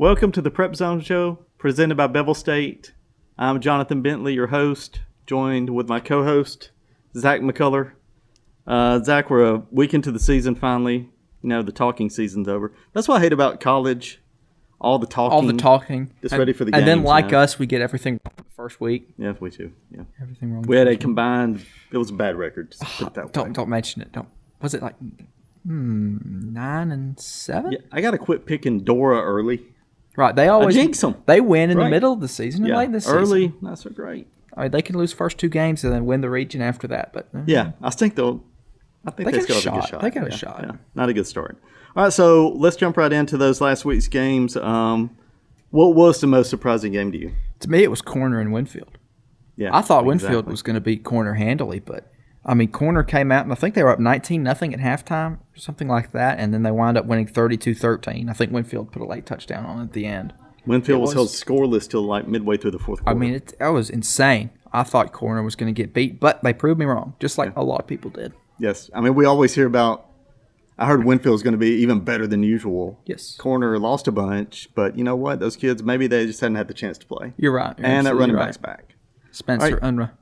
Welcome to the PrepZone show, presented by Bevill State. I'm Johnathan Bentley, your host, joined with my co-host, Zak McCullough. Zak, we're a week into the season finally. You know, the talking season's over. That's what I hate about college. All the talking. Just ready for the games. And then, like us, we get everything wrong the first week. Yeah, we too. Yeah. Everything wrong. We had a combined, it was a bad record. Just put it that way. Don't mention it. Was it like 9-7? Yeah, I got to quit picking Dora early. Right, they always jinx them. They win in the middle of the season and late in the season. Early, not so great. I mean, they can lose first two games and then win the region after that. But yeah, I think they got a good shot. They got a shot. Yeah. Not a good start. All right, so let's jump right into those last week's games. What was the most surprising game to you? To me, it was Corner and Winfield. Yeah, I thought Winfield was going to beat Corner handily, but I mean, Corner came out and I think they were up 19-0 at halftime, or something like that, and then they wound up winning 32-13. I think Winfield put a late touchdown on at the end. Winfield was held scoreless till like midway through the fourth quarter. I mean, that was insane. I thought Corner was going to get beat, but they proved me wrong, just like a lot of people did. Yes, I mean, we always hear about. I heard Winfield was going to be even better than usual. Yes. Corner lost a bunch, but you know what? Those kids, maybe they just hadn't had the chance to play. You're right. And that running back's back. Spencer Unruh.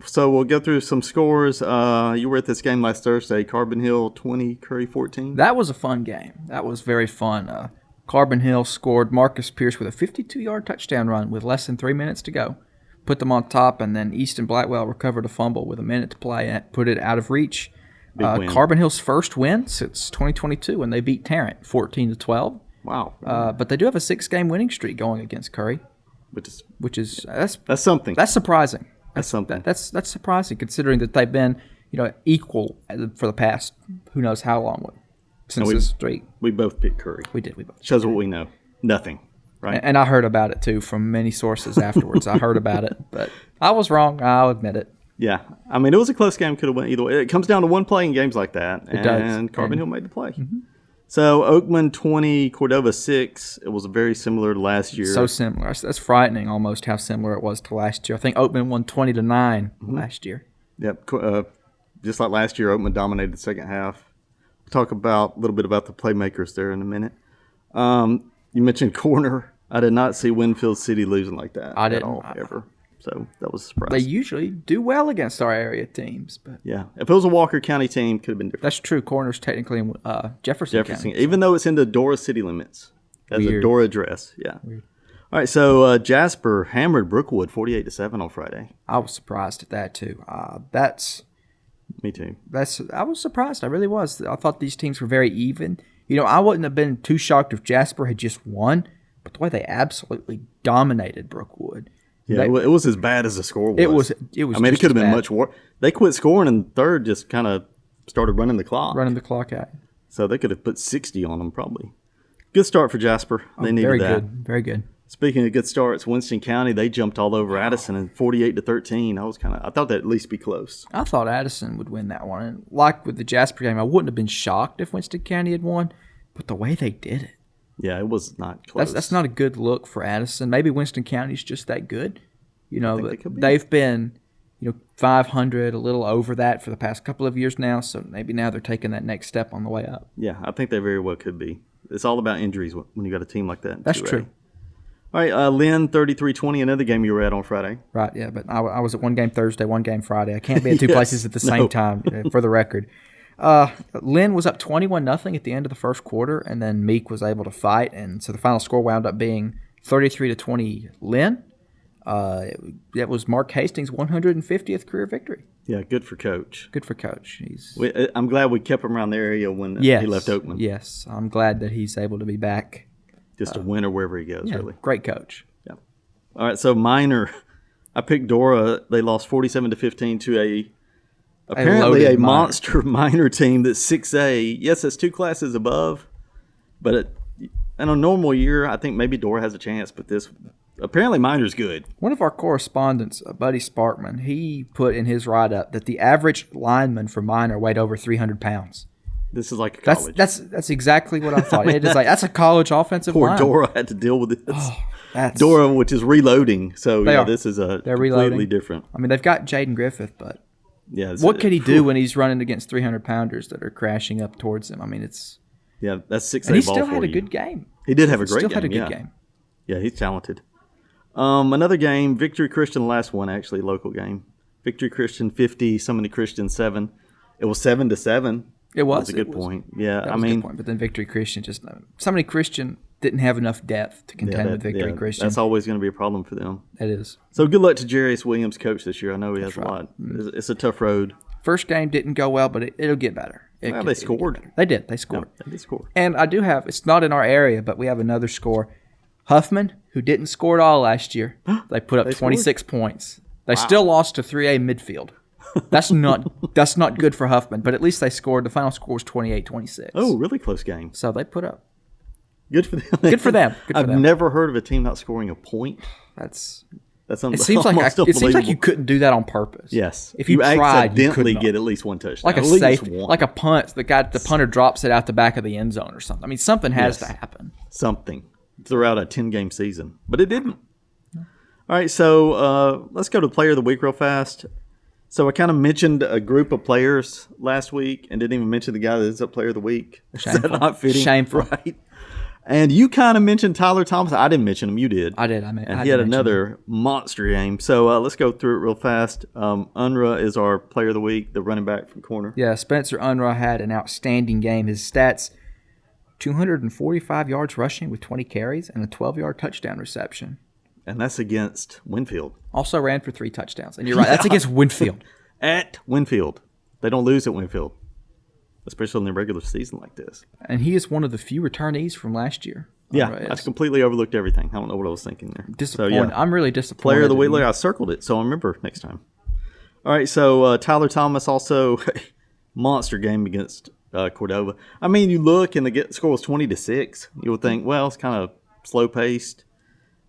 So we'll go through some scores. You were at this game last Thursday. Carbon Hill 20, Curry 14. That was a fun game. That was very fun. Carbon Hill scored Marcus Pierce with a 52-yard touchdown run with less than 3 minutes to go. Put them on top, and then Easton Blackwell recovered a fumble with a minute to play and put it out of reach. Carbon Hill's first win since 2022 when they beat Tarrant 14-12. Wow. But they do have a 6-game winning streak going against Curry, which is that's something. That's surprising. That's something. That's surprising considering that they've been equal for the past who knows how long since this streak. We both picked Curry. We did. We both shows what we know. Nothing. Right. And I heard about it too from many sources afterwards. I heard about it, but I was wrong. I'll admit it. Yeah, I mean it was a close game. Could have went either way. It comes down to one play in games like that, and Carbon Hill made the play. Mm-hmm. So Oakman 20, Cordova 6. It was very similar to last year. So similar. That's frightening almost how similar it was to last year. I think Oakman won 20-9 last year. Yep. Just like last year, Oakman dominated the second half. We'll talk a little bit about the playmakers there in a minute. You mentioned Corner. I did not see Winfield City losing like that at all, ever. So that was a surprise. They usually do well against our area teams. But yeah. If it was a Walker County team, could have been different. That's true. Corner's technically in Jefferson County. Even though it's in the Dora city limits. That's a Dora address. Yeah. Weird. All right, so Jasper hammered Brookwood 48-7 on Friday. I was surprised at that, too. Me too. I was surprised. I really was. I thought these teams were very even. I wouldn't have been too shocked if Jasper had just won, but the way they absolutely dominated Brookwood. Yeah, it was as bad as the score was. It was. I mean, it could have been much worse. They quit scoring in the third, just kind of started running the clock. Out. So they could have put 60 on them probably. Good start for Jasper. They needed that. Very good. Speaking of good starts, Winston County, they jumped all over Addison in 48-13. I thought that'd at least be close. I thought Addison would win that one. And like with the Jasper game, I wouldn't have been shocked if Winston County had won, but the way they did it. Yeah, it was not close. That's not a good look for Addison. Maybe Winston County's just that good. But they've been, 500, a little over that for the past couple of years now. So maybe now they're taking that next step on the way up. Yeah, I think they very well could be. It's all about injuries when you got a team like that. That's true. All right, Lynn 33-20, another game you were at on Friday. Right, yeah, but I was at one game Thursday, one game Friday. I can't be at two places at the same time, for the record. Lynn was up 21-0 at the end of the first quarter, and then Meek was able to fight, and so the final score wound up being 33-20 Lynn. That was Mark Hastings' 150th career victory. Yeah, good for Coach. I'm glad we kept him around the area when he left Oakman. Yes, I'm glad that he's able to be back. Just a winner wherever he goes, really. Great coach. Yeah. All right, so Minor, I picked Dora. They lost 47-15 to apparently a monster Minor team that's 6A. Yes, that's 2 classes above, but in a normal year, I think maybe Dora has a chance, but apparently Minor's good. One of our correspondents, Buddy Sparkman, he put in his write-up that the average lineman for Minor weighed over 300 pounds. This is like a college. That's exactly what I thought. It is like that's a college offensive line. Poor Dora had to deal with this. Dora, which is reloading, so this is they're completely reloading. Different. I mean, they've got Jaden Griffith, but what could he do when he's running against 300-pounders that are crashing up towards him? I mean, it's that's 6A ball for you. And he still had a good game. He did have a great game. Still had a good game. Yeah, he's talented. Another game, Victory Christian, the last one actually, local game. Victory Christian 50, Somebody Christian 7. It was 7-7. It was. That's a good point. Yeah, That was a good point. But then Victory Christian Somebody Christian didn't have enough depth to contend with Victory Christian. That's always going to be a problem for them. It is. So good luck to Jarius Williams, coach this year. I know he has a lot. It's a tough road. First game didn't go well, but it'll get better. They scored. They did. They scored. Yeah, they did score. And I do have, it's not in our area, but we have another score. Huffman, who didn't score at all last year, they put up 26 points. They still lost to 3A midfield. That's not good for Huffman, but at least they scored. The final score was 28-26. Oh, really close game. So they put up. Good for them. Good for them. I've never heard of a team not scoring a point. That's it seems like you couldn't do that on purpose. Yes. If you tried, you could get at least one touchdown. Like a safety, like a punt. The punter drops it out the back of the end zone or something. I mean, something has to happen. Something throughout a 10-game season, but it didn't. All right, so let's go to Player of the Week real fast. So I kind of mentioned a group of players last week and didn't even mention the guy that is a Player of the Week. Shameful. Is that not fitting? Shameful. Right. And you kind of mentioned Tyler Thomas. I didn't mention him. You did. I did. He had another monster game. So let's go through it real fast. Unruh is our Player of the Week, the running back from corner. Yeah, Spencer Unruh had an outstanding game. His stats, 245 yards rushing with 20 carries and a 12-yard touchdown reception. And that's against Winfield. Also ran for 3 touchdowns. And you're right, that's against Winfield. At Winfield. They don't lose at Winfield, especially in the regular season like this. And he is one of the few returnees from last year. Yeah, I completely overlooked everything. I don't know what I was thinking there. Disappointed. So, yeah. I'm really disappointed. Player of the Week. I circled it, so I'll remember next time. All right, so Tyler Thomas also monster game against Cordova. I mean, you look and the score was 20-6. You would think, well, it's kind of slow paced.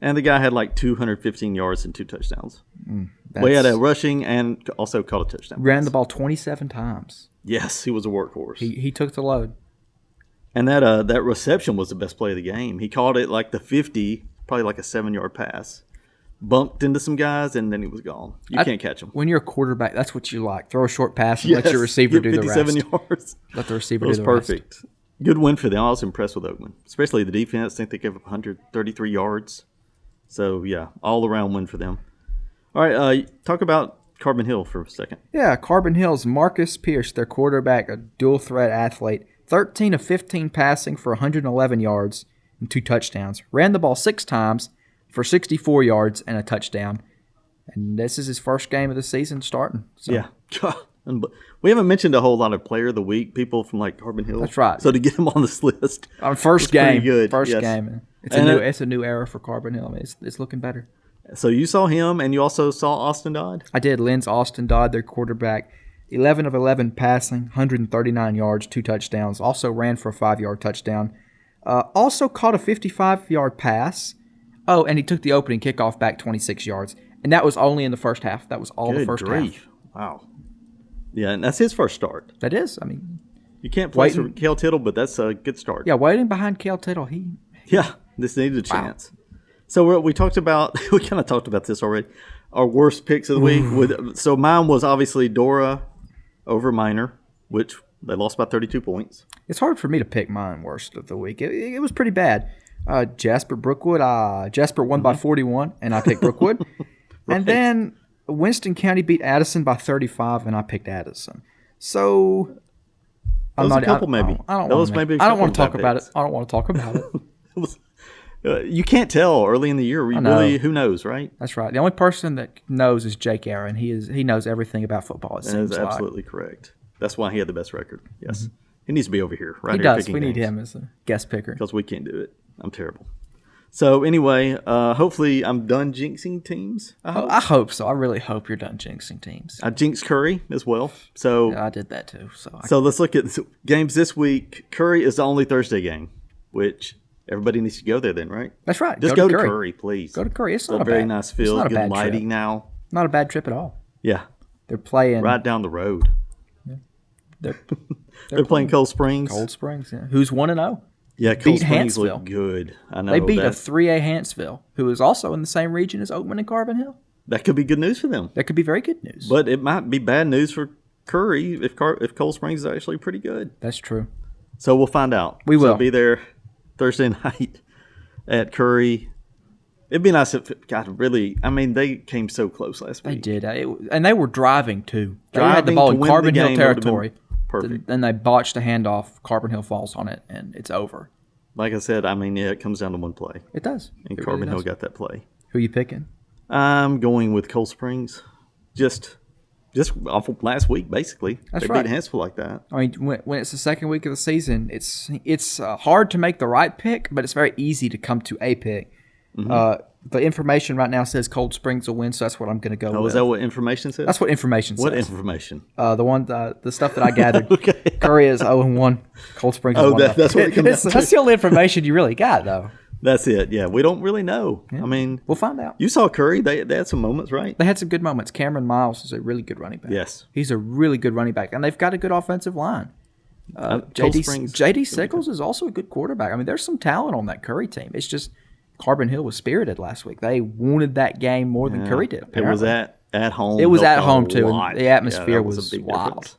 And the guy had like 215 yards and 2 touchdowns. We had a rushing and also caught a touchdown. Ran the ball 27 times. Yes, he was a workhorse. He took the load. And that reception was the best play of the game. He caught it like the 50, probably like a 7-yard pass. Bumped into some guys, and then he was gone. You can't catch him. When you're a quarterback, that's what you like. Throw a short pass and let your receiver do the rest. 57 yards. Let the receiver do the rest. It was perfect. Good win for them. I was impressed with Oakland, especially the defense. I think they gave up 133 yards. So, yeah, all-around win for them. All right, talk about Carbon Hill for a second. Yeah, Carbon Hill's Marcus Pierce, their quarterback, a dual-threat athlete. 13 of 15 passing for 111 yards and 2 touchdowns. Ran the ball 6 times for 64 yards and a touchdown. And this is his first game of the season starting. So. Yeah. We haven't mentioned a whole lot of Player of the Week, people from like Carbon Hill. That's right. So to get him on this list. On first game. Good. First game. It's a new era for Carbon Hill. I mean, it's looking better. So you saw him, and you also saw Austin Dodd? I did. Lynn's Austin Dodd, their quarterback. 11 of 11 passing, 139 yards, 2 touchdowns. Also ran for a 5-yard touchdown. Also caught a 55-yard pass. Oh, and he took the opening kickoff back 26 yards. And that was only in the first half. That was all the first half. Wow. Yeah, and that's his first start. That is. I mean, you can't place for Cale Tittle, but that's a good start. Yeah, waiting behind Cale Tittle. This needed a chance. So we talked about, we kind of talked about this already, our worst picks of the week. So mine was obviously Dora over Minor, which they lost by 32 points. It's hard for me to pick mine worst of the week. It was pretty bad. Jasper Brookwood, Jasper won by 41, and I picked Brookwood. Right. And then Winston County beat Addison by 35, and I picked Addison. So I don't want to talk about it. I don't want to talk about it. You can't tell early in the year. Who knows, right? That's right. The only person that knows is Jake Aaron. He knows everything about football. That is absolutely correct. That's why he had the best record. Yes. Mm-hmm. He needs to be over here, right? He does. We need him as a guest picker. Because we can't do it. I'm terrible. So anyway, hopefully I'm done jinxing teams. I hope so. I really hope you're done jinxing teams. I jinxed Curry as well. So yeah, I did that too. So let's look at games this week. Curry is the only Thursday game, which everybody needs to go there then, right? That's right. Just go to Curry, please. Go to Curry. It's not a very nice field. Good lighting trip. now. Not a bad trip at all. Yeah. They're playing right down the road. Yeah. They're playing Cold Springs. Cold Springs, yeah. Who's 1-0? Yeah, Cold Springs look good. I know. They beat a 3A Hanceville, who is also in the same region as Oakman and Carbon Hill. That could be good news for them. That could be very good news. But it might be bad news for Curry if Cold Springs is actually pretty good. That's true. So we'll find out. We will. So be there Thursday night at Curry. It'd be nice if God really. I mean, they came so close last They week. did, and they were driving too. They had the Driving ball to in win the Carbon Hill game would've been territory. perfect. Then they botched a handoff. Carbon Hill falls on it, and it's over. Like I said, I mean, yeah, it comes down to one play, It does. and It Carbon really Hill does. got that play. Who you picking? I'm going with Cold Springs. Just off of last week, basically. That's they right. beat Hansville like that. I mean, when it's the second week of the season, it's hard to make the right pick, but it's very easy to come to a pick. The information right now says Cold Springs will win, so that's what I'm going to go Oh, with. is that what information says? That's what information says. What information? The stuff that I gathered. Okay. Curry is 0-1. Cold Springs is 1-0. that's what it comes down to. That's the only information you really got, though. That's it. Yeah, we don't really know. I mean, We'll find out. you saw Curry. They had some moments, right? They had some good moments. Cameron Miles is a really good running back. Yes. He's a really good running back, and they've got a good offensive line. Cold Springs. JD Sickles is also a good quarterback. I mean, there's some talent on that Curry team. It's just Carbon Hill was spirited last week. They wanted that game more than Curry did. It was apparently. at home. It was helped at home a too, lot. and the atmosphere that was a big wild. difference.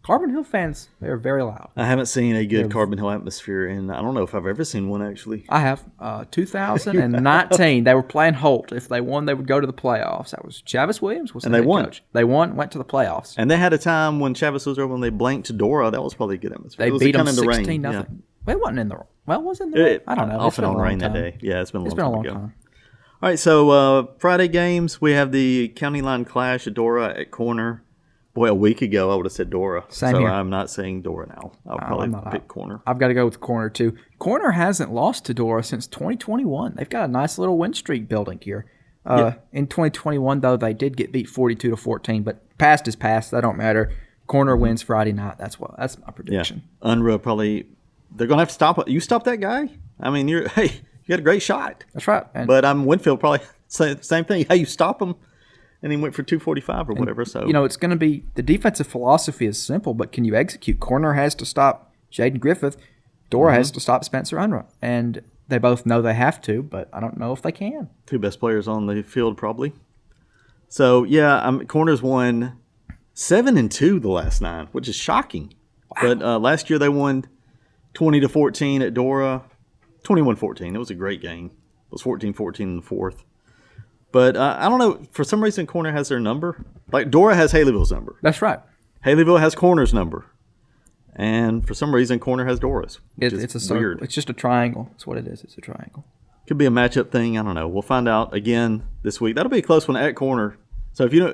Carbon Hill fans, they're very loud. I haven't seen a good Carbon Hill atmosphere, and I don't know if I've ever seen one actually. I have 2019. They were playing Holt. If they won, they would go to the playoffs. That was Chavis Williams was the And they head won. coach. They won, went to the playoffs. And they had a time when Chavis was over when they blanked Dora. That was probably a good atmosphere. They It was beat them kinda in the rain. 16 Yeah. nothing. Well, it wasn't in the well, was it in the rain? I don't know. Off It's been and a on long rain that time. day. Yeah, it's been a long It's been a time long ago. time. All right, so Friday games, we have the county line clash at Dora at corner. Boy, a week ago I would have said Dora. Same so here. I'm not saying Dora now. I'll probably pick corner. I've got to go with Corner too. Corner hasn't lost to Dora since 2021. They've got a nice little win streak building here. In 2021, though, they did get beat 42-14, but past is past. That don't matter. Corner wins Friday night. That's my prediction. Yeah, Unruh probably they're gonna have to stop it. You stop that guy. I mean, you had a great shot. That's right. And But Winfield probably same thing. Hey, you stop him, and he went for 245 or whatever. So it's going to be the defensive philosophy is simple, but can you execute? Corner has to stop Jaden Griffith. Dora has to stop Spencer Unruh, and they both know they have to, but I don't know if they can. two best players on the field probably. So yeah, Corners won 7-2 the last 9, which is shocking. Wow. But last year they won 20-14 at Dora, 21-14. It was a great game. It was 14-14 in the fourth. But I don't know. For some reason, Corner has their number. Like Dora has Haleyville's number. That's right. Haleyville has Corner's number. And for some reason, Corner has Dora's. It's a circle. weird. It's just a triangle. That's what it is. It's a triangle. Could be a matchup thing. I don't know. We'll find out again this week. That'll be a close one at Corner. So if you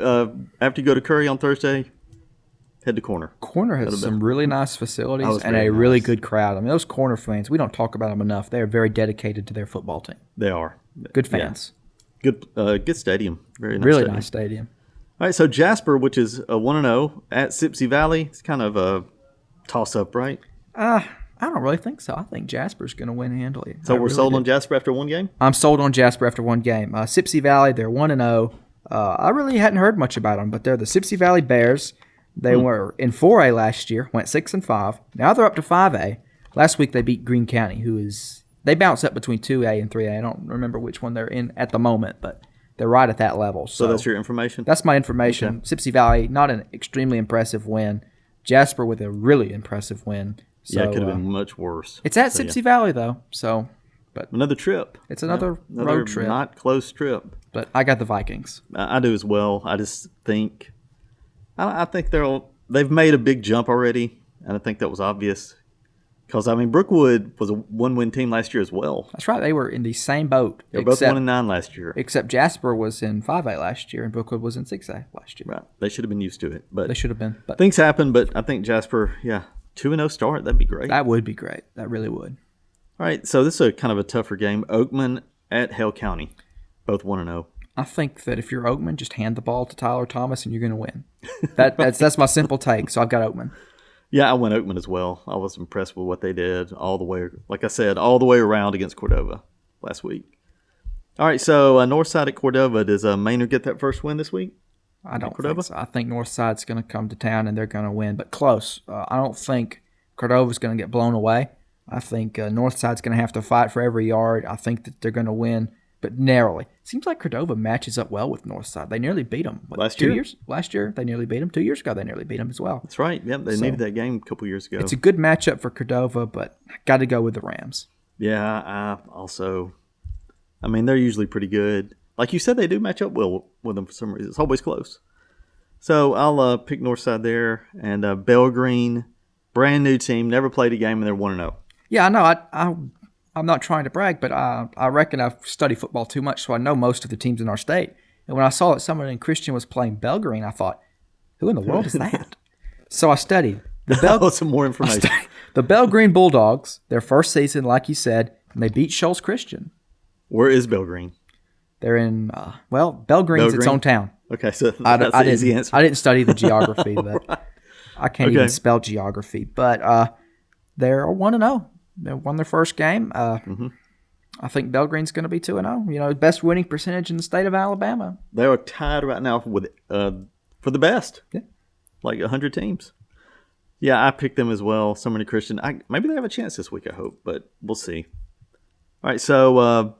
after you go to Curry on Thursday, head to Corner. Corner has some really nice facilities and very a really nice. good crowd. I mean, those Corner fans, we don't talk about them enough. They are very dedicated to their football team. They are Good fans. Yeah. Good stadium. Very nice. Really stadium. nice stadium. All right. So Jasper, which is a 1-0 at Sipsey Valley, it's kind of a toss up, right? I don't really think so. I think Jasper's going to win handily. So we're sold on Jasper after one game. I'm sold on Jasper after one game. Sipsey Valley, they're 1-0. I really hadn't heard much about them, but they're the Sipsey Valley Bears. They were in 4A last year, went 6-5. Now they're up to 5A. Last week they beat Greene County, they bounce up between 2A and 3A. I don't remember which one they're in at the moment, but they're right at that level. So that's your information? That's my information. Okay. Sipsey Valley, not an extremely impressive win. Jasper with a really impressive win. So, yeah, it could have been much worse. It's at Sipsey Valley, though. So, but another trip. It's another road trip. Not close trip. But I got the Vikings. I do as well. I just think I think they've made a big jump already, and I think that was obvious. Because, I mean, Brookwood was a one-win team last year as well. That's right. They were in the same boat. They were both 1-9 last year. Except Jasper was in 5A last year, and Brookwood was in 6A last year. Right. They should have been used to it. But they should have been. But things happen, but I think Jasper, 2-0 start. That'd be great. That would be great. That really would. All right, so this is a kind of a tougher game. Oakman at Hale County, both 1-0. I think that if you're Oakman, just hand the ball to Tyler Thomas and you're going to win. That's my simple take, so I've got Oakman. Yeah, I went Oakman as well. I was impressed with what they did all the way, like I said, all the way around against Cordova last week. All right, so Northside at Cordova. Does Maynard get that first win this week? I don't think so. I think Northside's going to come to town and they're going to win, but close. I don't think Cordova's going to get blown away. I think Northside's going to have to fight for every yard. I think that they're going to win, but narrowly. Seems like Cordova matches up well with Northside. They nearly beat them. Last year? Last year, they nearly beat them. 2 years ago, they nearly beat them as well. That's right. Yep, they needed that game a couple years ago. It's a good matchup for Cordova, but I got to go with the Rams. Yeah, I mean, they're usually pretty good. Like you said, they do match up well with them for some reason. It's always close. So I'll pick Northside there. And Belgreen, brand new team, never played a game, and they're 1-0. Yeah, I know. I'm not trying to brag, but I reckon I've studied football too much, so I know most of the teams in our state. And when I saw that someone in Christian was playing Belgreen, I thought, who in the world is that? So I studied. Some more information. The Belgreen Bulldogs, their first season, like you said, and they beat Shoals Christian. Where is Belgreen? They're in, Belgreen's its own town. Okay, so that's the easy answer. I didn't study the geography. But I can't even spell geography. But they're 1-0. They won their first game. I think Belgreen's going to be 2-0. You know, best winning percentage in the state of Alabama. They are tied right now with for the best. Yeah. Like 100 teams. Yeah, I picked them as well. Sumner Christian. Maybe they have a chance this week, I hope, but we'll see. All right, so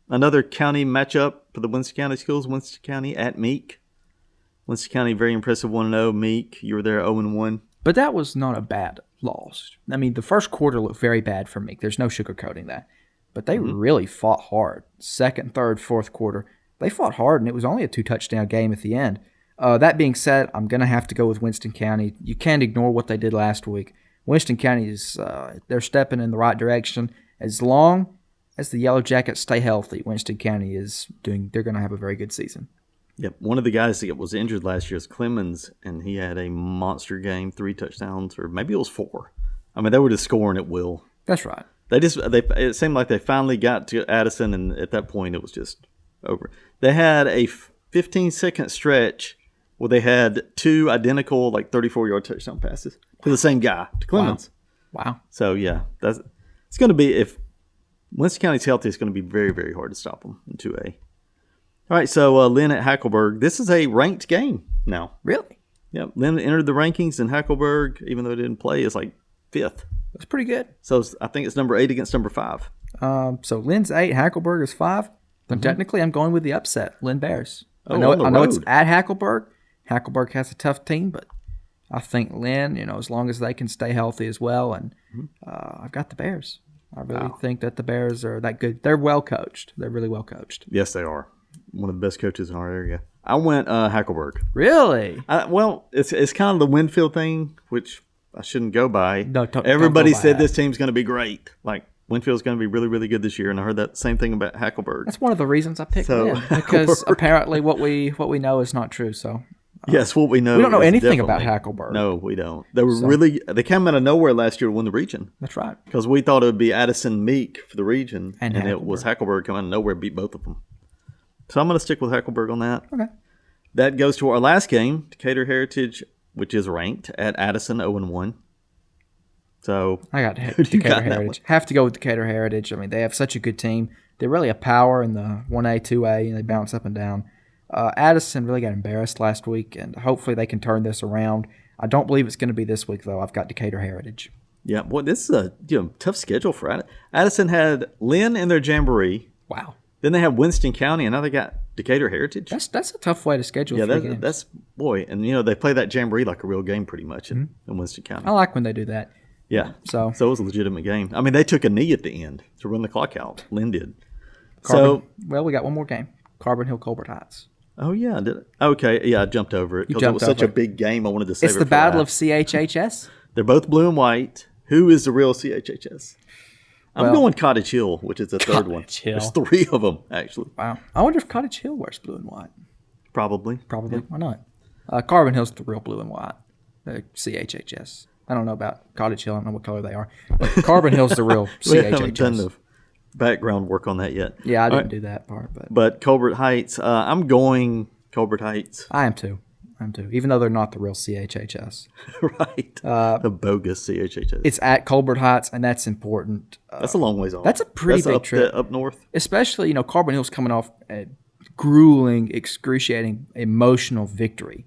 another county matchup for the Winston County schools. Winston County at Meek. Winston County, very impressive 1-0. Meek, you were there 0-1. But that was not a bad loss. I mean, the first quarter looked very bad for Meek. There's no sugarcoating that. But they really fought hard. Second, third, fourth quarter. They fought hard, and it was only a 2-touchdown game at the end. That being said, I'm going to have to go with Winston County. You can't ignore what they did last week. Winston County is they're stepping in the right direction. As long as the Yellow Jackets stay healthy, Winston County they're going to have a very good season. Yep. One of the guys that was injured last year is Clemens, and he had a monster game, 3 touchdowns, or maybe it was 4. I mean, they were just scoring at will. That's right. It seemed like they finally got to Addison, and at that point it was just over. They had a 15-second stretch where they had 2 identical, 34-yard touchdown passes to the same guy, to Clemens. Wow. So, yeah, it's going to be, if Winston County's healthy, it's going to be very, very hard to stop them in 2A. All right, so Lynn at Hackleburg. This is a ranked game now. Really? Yep. Lynn entered the rankings, and Hackleburg, even though it didn't play, is 5th. That's pretty good. So I think it's number 8 against number 5. So Lynn's 8, Hackleburg is 5. Then technically, I'm going with the upset, Lynn Bears. Oh, I know it's at Hackleburg. Hackleburg has a tough team, but I think Lynn, as long as they can stay healthy as well, and I've got the Bears. I really think that the Bears are that good. They're well coached. They're really well coached. Yes, they are. One of the best coaches in our area. I went Hackleburg. Really? It's kind of the Winfield thing, which I shouldn't go by. No, Everybody don't go by said that. this team's going to be great. Winfield's going to be really, really good this year, and I heard that same thing about Hackleburg. That's one of the reasons I picked Lynn, because apparently what we know is not true. So yes, what we know. We don't know is anything about definitely- Hackleburg. No, we don't. They came out of nowhere last year to win the region. That's right. Because we thought it would be Addison Meek for the region, And it was Hackleburg coming out of nowhere, beat both of them. So I'm going to stick with Hackleburg on that. Okay. That goes to our last game, Decatur Heritage, which is ranked at Addison 0-1. So I got who do you Decatur got in that Heritage. Have to go with Decatur Heritage. I mean, they have such a good team. They're really a power in the 1A, 2A, and they bounce up and down. Addison really got embarrassed last week, and hopefully they can turn this around. I don't believe it's going to be this week, though. I've got Decatur Heritage. Yeah, boy, this is a tough schedule for Addison. Addison had Lynn in their jamboree. Wow. Then they have Winston County, and now they got Decatur Heritage. That's a tough way to schedule. Yeah, games. that's boy, and they play that jamboree like a real game, pretty much in Winston County. I like when they do that. Yeah, So it was a legitimate game. I mean, they took a knee at the end to run the clock out. Lynn did. we got one more game. Carbon Hill Colbert Heights. Oh yeah, did it? Okay, yeah, I jumped over it because it was such a big game. I wanted to save it. It's the Battle of CHHS. They're both blue and white. Who is the real CHHS? I'm going Cottage Hill, which is the third one. Cottage Hill. There's 3 of them actually. Wow. I wonder if Cottage Hill wears blue and white. Probably. Probably. Why not? Carbon Hill's the real blue and white. CHHS. I don't know about Cottage Hill. I don't know what color they are. But Carbon Hill's the real We haven't done CHHS. the background work on that yet. Yeah, I didn't do that part. But Colbert Heights, I'm going Colbert Heights. I am too. Even though they're not the real CHHS. Right. The bogus CHHS. It's at Colbert Heights, and that's important. That's a long ways off. That's a pretty big trip. Up north. Especially, Carbon Hill's coming off a grueling, excruciating, emotional victory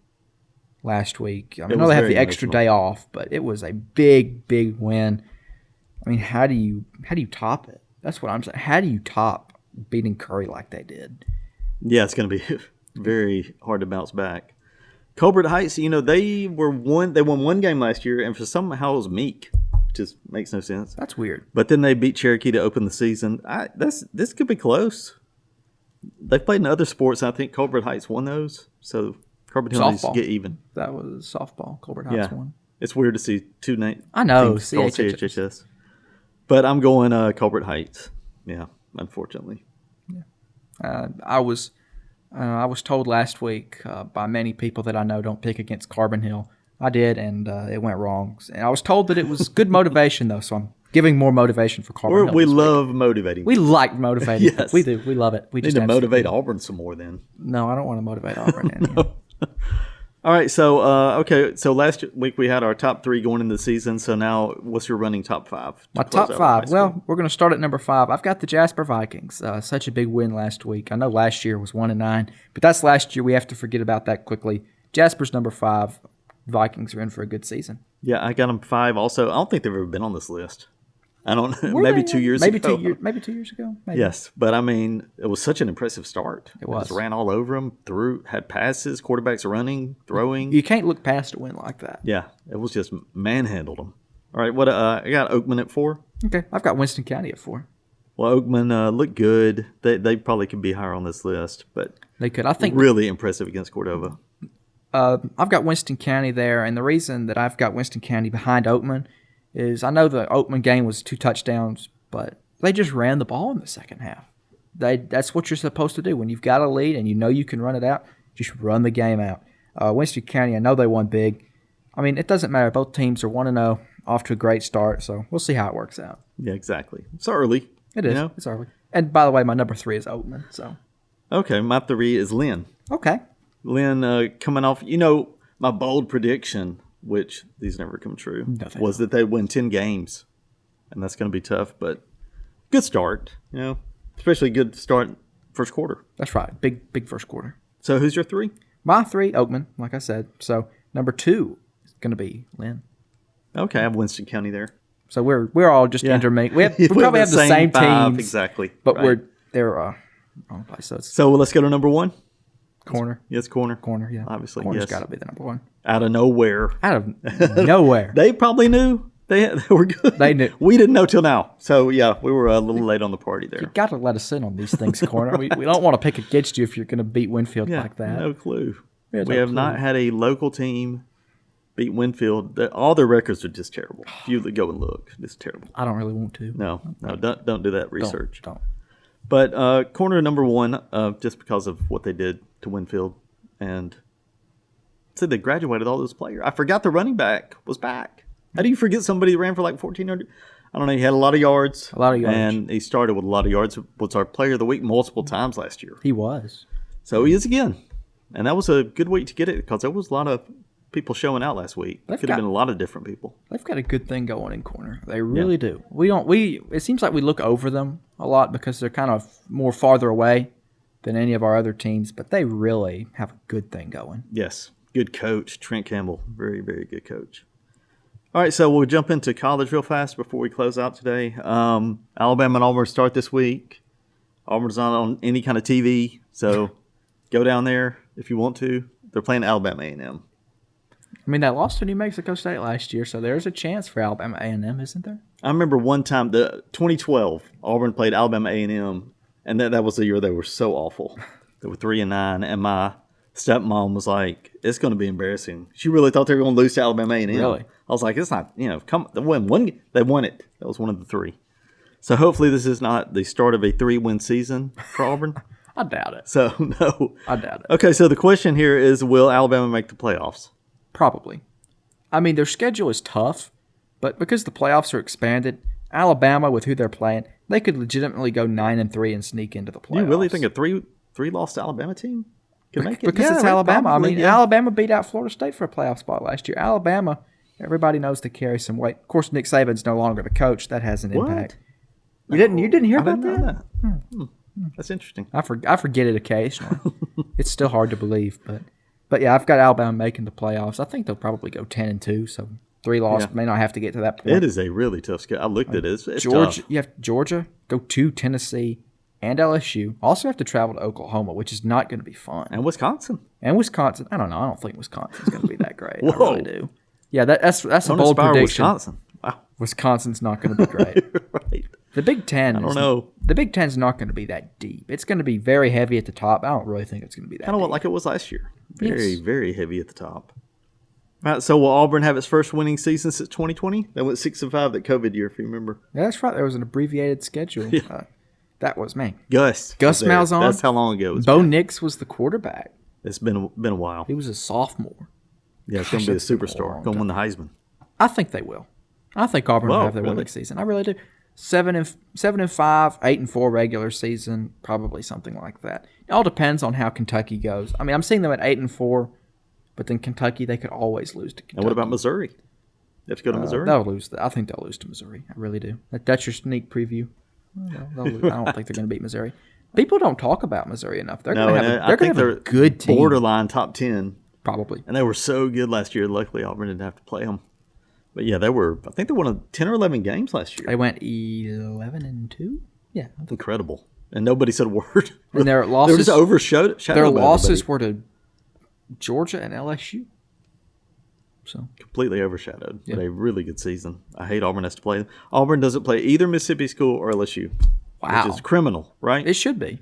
last week. I know they have the extra day off, but it was a big, big win. I mean, how do you top it? That's what I'm saying. How do you top beating Curry like they did? Yeah, it's going to be very hard to bounce back. Colbert Heights, they won one game last year, and for somehow it was Meek, which just makes no sense. That's weird. But then they beat Cherokee to open the season. This could be close. They've played in other sports. And I think Colbert Heights won those. So Carbon Hill needs to get even. That was softball. Colbert Heights won. It's weird to see two teams I know. called CHHS. But I'm going Colbert Heights. Yeah, unfortunately. I was told last week by many people that I know don't pick against Carbon Hill. I did, and it went wrong. And I was told that it was good motivation, though, so I'm giving more motivation for Carbon Hill. We love motivating. We like motivating. Yes. We do. We love it. We need to motivate Auburn some more then. No, I don't want to motivate Auburn. No. All right, so so last week we had our top 3 going into the season. So now, what's your running top 5? My top 5. Well, we're going to start at number 5. I've got the Jasper Vikings. Such a big win last week. I know last year was 1-9, but that's last year. We have to forget about that quickly. Jasper's number 5. Vikings are in for a good season. Yeah, I got them 5. Also, I don't think they've ever been on this list. I don't know. Maybe 2 years ago. Maybe 2 years ago. Maybe. Yes, but I mean, it was such an impressive start. It was. Just ran all over them, had passes, quarterbacks running, throwing. You can't look past a win like that. Yeah, it was just manhandled them. All right, what I got Oakman at 4. Okay, I've got Winston County at 4. Well, Oakman looked good. They probably could be higher on this list, but they could. I think really impressive against Cordova. I've got Winston County there, and the reason that I've got Winston County behind Oakman is I know the Oakman game was 2 touchdowns, but they just ran the ball in the second half. That's what you're supposed to do. When you've got a lead and you know you can run it out, just run the game out. Winston County, I know they won big. I mean, it doesn't matter. Both teams are 1-0, off to a great start, so we'll see how it works out. Yeah, exactly. It's early. It is. It's early. And by the way, my number 3 is Oakman. So. Okay, my 3 is Lynn. Okay. Lynn coming off, my bold prediction, which these never come true, was that they'd win 10 games. And that's going to be tough, but good start, especially good start first quarter. That's right. Big first quarter. So who's your 3? My 3, Oakman, like I said. So number 2 is going to be Lynn. Okay, I have Winston County there. So we're all just intermediate. We probably have the same 5, teams. Exactly. But they're wrong place. So let's go to number 1. Corner. Yes, corner. Corner, yeah. Obviously, Corner's got to be the number 1. Out of nowhere. Out of nowhere. They probably knew they were good. They knew. We didn't know till now. So, yeah, we were a little late on the party there. You got to let us in on these things, Corner. we don't want to pick against you if you're going to beat Winfield like that. No clue. We have not had a local team beat Winfield. All their records are just terrible. If you go and look, it's terrible. I don't really want to. No, don't do that research. Don't. But corner number 1, just because of what they did to Winfield. And so they graduated all those players. I forgot the running back was back. How do you forget somebody that ran for like 1,400? I don't know. He had a lot of yards. And he started with a lot of yards. Was our player of the week multiple times last year. He was. So he is again. And that was a good week to get it because there was a lot of people showing out last week. It could have been a lot of different people. They've got a good thing going in corner. They really do. It seems like we look over them a lot because they're kind of more farther away than any of our other teams, but they really have a good thing going. Yes. Good coach, Trent Campbell. Very, very good coach. All right, so we'll jump into college real fast before we close out today. Alabama and Auburn start this week. Auburn's not on any kind of TV, so go down there if you want to. They're playing Alabama A&M. I mean, that lost to New Mexico State last year, so there's a chance for Alabama A&M, isn't there? I remember one time, 2012, Auburn played Alabama A&M, and that was the year they were so awful. They were 3-9, and my stepmom was like, "It's going to be embarrassing." She really thought they were going to lose to Alabama A&M. Really? I was like, "It's not. Come they won it. That was one of the 3." So hopefully this is not the start of a 3-win season for Auburn. I doubt it. So no, I doubt it. Okay, so the question here is, will Alabama make the playoffs? Probably. I mean, their schedule is tough, but because the playoffs are expanded, Alabama, with who they're playing, they could legitimately go 9-3 and sneak into the playoffs. You really think a three-loss Alabama team can make it? Because it's Alabama. Probably, I mean, Alabama beat out Florida State for a playoff spot last year. Alabama, everybody knows to carry some weight. Of course, Nick Saban's no longer the coach. That has an impact. You didn't hear about that? That's interesting. I forget it occasionally. It's still hard to believe, but yeah, I've got Alabama making the playoffs. I think they'll probably go 10-2, so 3 losses may not have to get to that point. It is a really tough schedule. I looked at it. It's Georgia, tough. You have Georgia, go to Tennessee, and LSU. Also have to travel to Oklahoma, which is not going to be fun. And Wisconsin. I don't know. I don't think Wisconsin's going to be that great. I really do. Yeah, that's a bold prediction. Wisconsin. Wow. Wisconsin's not going to be great. Right. The Big Ten. I don't know. The Big Ten's not going to be that deep. It's going to be very heavy at the top. I don't really think it's going to be that Kind of deep. like it was last year. Very, Yes. very heavy at the top. All right, so will Auburn have its first winning season since 2020? They went 6-5 that COVID year, if you remember. Yeah, that's right. There was an abbreviated schedule. That was, man. Gus Gus was there. Malzahn. That's how long ago it was. Bo Nix was the quarterback. It's been a while. He was a sophomore. Yeah, it's going to be a that's been a superstar. long Going to win time. the Heisman. I think they will. I think Auburn will Whoa, have their really? winning season. I really do. 7-5, 8-4 regular season, probably something like that. It all depends on how Kentucky goes. I mean, I'm seeing them at 8-4, but then Kentucky, they could always lose to Kentucky. And what about Missouri? They have to go to Missouri? They'll lose. I think they'll lose to Missouri. I really do. That's your sneak preview. They'll lose. I don't think they're going to beat Missouri. People don't talk about Missouri enough. They're going to have I think a they're good team. borderline top 10. Probably. And they were so good last year. Luckily, Auburn didn't have to play them. But yeah, I think they won 10 or 11 games last year. They went 11-2. Yeah. Incredible. And nobody said a word. And their They were losses. just overshadowed. Their by losses everybody. were to Georgia and LSU. So Completely overshadowed. Yeah. But a really good season. I hate Auburn has to play them. Auburn doesn't play either Mississippi school or LSU. wow, Which is criminal, right? it should be.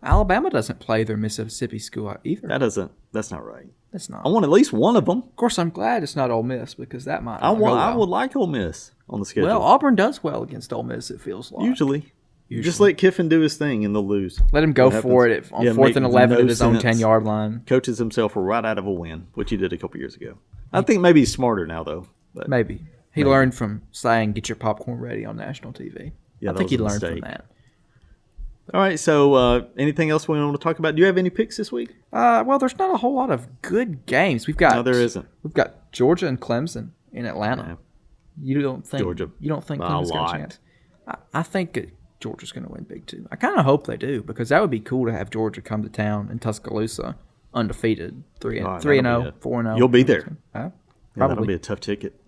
Alabama doesn't play their Mississippi school either. That's not right. That's not. I want at least one of them. Of course, I'm glad it's not Ole Miss because that might. I not go well. would like Ole Miss on the schedule. Well, Auburn does well against Ole Miss. It feels like Usually. Just let Kiffin do his thing and they'll lose. let him go What for it happens? on Yeah, 4th and makes 11 no at his own sense. 10-yard line. Coaches himself right out of a win, which he did a couple years ago. I think maybe he's smarter now, though. But Maybe he learned from saying "Get your popcorn ready" on national TV. Yeah, I that think was he a learned from mistake. that. All right, so anything else we want to talk about? Do you have any picks this week? Well, there's not a whole lot of good games. We've got No, there isn't. We've got Georgia and Clemson in Atlanta. Yeah. You don't think Georgia. You don't think A Clemson's got lot. a chance? I think Georgia's going to win big too. I kind of hope they do because that would be cool to have Georgia come to town in Tuscaloosa, undefeated, 3-0, 4-0. You'll be there. Probably. Yeah, that'll be a tough ticket.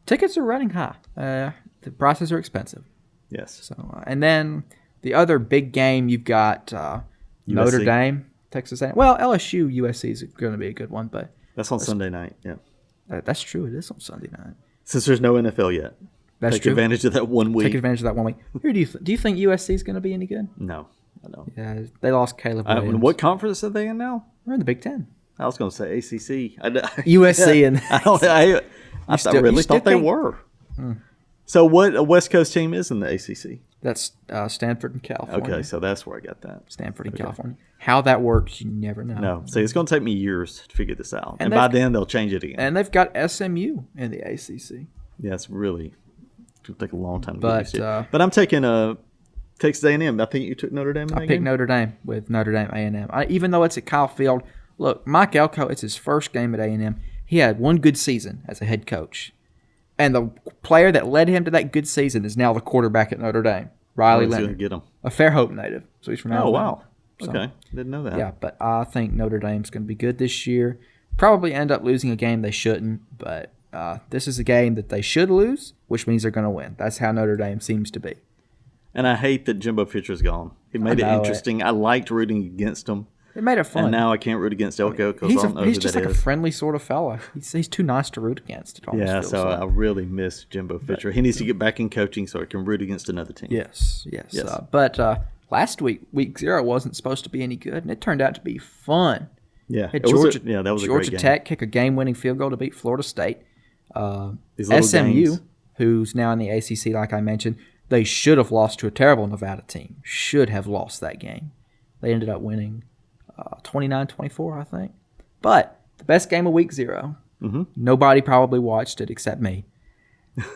Tickets are running high. The prices are expensive. Yes. So and then the other big game you've got Notre Dame, Texas A&M. Well, LSU USC is going to be a good one, but That's on Sunday night. Yeah. that's true. It is on Sunday night. Since there's no NFL yet, That's take true. advantage of that 1 week. Take advantage of that 1 week. Who do you think USC is going to be any good? No, I don't. Yeah, they lost Caleb Williams. What conference are they in now? We're in the Big Ten. I was going to say ACC. USC and I really thought they were. So what a West Coast team is in the ACC? that's Stanford and California. Okay, so that's where I got that. Stanford and California. How that works, you never know. No, see, it's going to take me years to figure this out, and And by they've- then they'll change it again. And they've got SMU in the ACC. Yeah, it's really it'll take a long time to But, get used to. But I'm taking Texas A&M. I think you took Notre Dame in that I picked game. Notre Dame with Notre Dame A&M. Even though it's at Kyle Field, look, Mike Elko, it's his first game at A&M. He had one good season as a head coach. And the player that led him to that good season is now the quarterback at Notre Dame, Riley He's going to Leonard, get them. a Fairhope native. So he's from Oh Alabama. wow. So, Okay, didn't know that. Yeah, but I think Notre Dame's going to be good this year. Probably end up losing a game they shouldn't, but this is a game that they should lose, which means they're going to win. That's how Notre Dame seems to be. And I hate that Jimbo Fisher's gone. It made it know it. interesting. I liked rooting against him, It made it fun. and now I can't root against Elko because I don't know he's who just that like is. a friendly sort of fella. He's too nice to root against. It almost Yeah, feels so like. I really miss Jimbo Fisher. He needs to get back in coaching so I can root against another team. Yes. But last week 0 wasn't supposed to be any good, and it turned out to be fun. Yeah, Had that was a Georgia great game. Tech kick a game-winning field goal to beat Florida State. These little SMU, games. who's now in the ACC, like I mentioned, they should have lost to a terrible Nevada team. Should have lost that game. They ended up winning 29-24, I think. But the best game of week 0. Mm-hmm. Nobody probably watched it except me.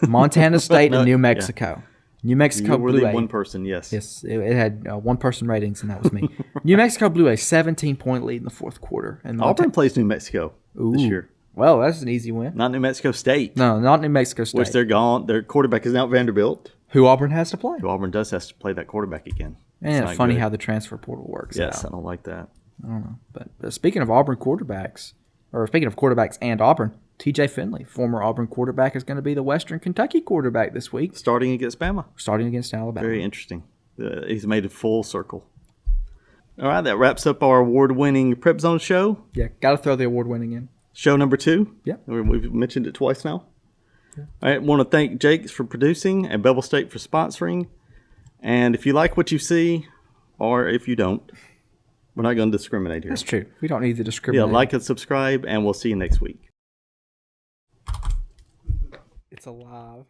Montana State and New Mexico. New Mexico You were blew the a one person, yes. Yes, it had one-person ratings, and that was me. New Mexico blew a 17-point lead in the fourth quarter. And Auburn plays New Mexico this Ooh. year. Well, that's an easy win. Not New Mexico State, No, not New Mexico State. which they're gone. Their quarterback is now Vanderbilt. Who Auburn has to play. Who Auburn does has to play that quarterback again. And not it's funny good. how the transfer portal works Yes, out. I don't like that. I don't know. But speaking of Auburn quarterbacks, or speaking of quarterbacks and Auburn, TJ Finley, former Auburn quarterback, is going to be the Western Kentucky quarterback this week, Starting against Bama. starting against Alabama. Very interesting. He's made a full circle. All right, that wraps up our award-winning PrepZone show. Yeah, got to throw the award winning in. Show number 2. Yeah. We've mentioned it twice now. All right, want to thank Jake for producing and Bevill State for sponsoring. And if you like what you see, or if you don't, we're not going to discriminate here. That's true. We don't need to Yeah, discriminate. like and subscribe, and we'll see you next week. It's alive.